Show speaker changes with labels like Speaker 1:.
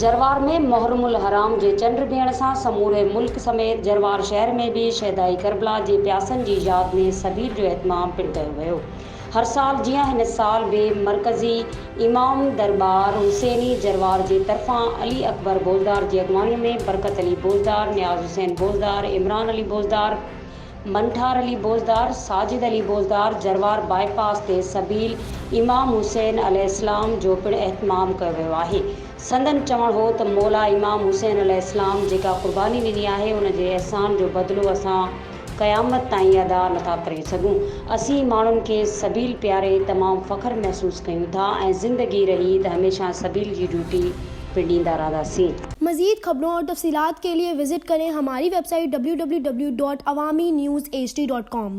Speaker 1: जरवार में मुहर्रमुल हराम जे चंड ॾियण सां समूरे मुल्क समेत जरवार शहर में भी शहदाई करबला जे प्यासनि जी यादि में सबील जो एहतमाम पिणु कयो वियो। हर साल जीअं हिन साल भी मरकज़ी इमाम दरबार हुसैनी जरवार जे तरफ़ां अली अकबर बोज़दार जी अॻवानीअ में बरकत अली बोज़दार, नियाज़ हुसैन बोज़दार, इमरान अली बोज़दार, मनठार अली बोज़दार, साजिद अली बोज़दार जरवार बाईपास ते सबील इमाम हुसैन अलैहिस्सलाम जो पिणु एहतमाम कयो वियो आहे। संदन चवण हो त मौला इमाम हुसैन अलैहिस्सलाम जेका क़ुर्बानी ॾिनी आहे उन जे एहसान जो बदिलो असां क़यामत ताईं अदा नथा करे सघूं। असीं माण्हुनि खे सबील प्यारे तमामु फ़ख्रु महसूस कयूं था ऐं ज़िंदगी रही त हमेशा सबील जी ड्यूटी पिणींदा रहंदासीं।
Speaker 2: मज़ीद खबरों और तफसीलात के लिए विजिट करें हमारी वेबसाइट www.awamiNewsHD.com।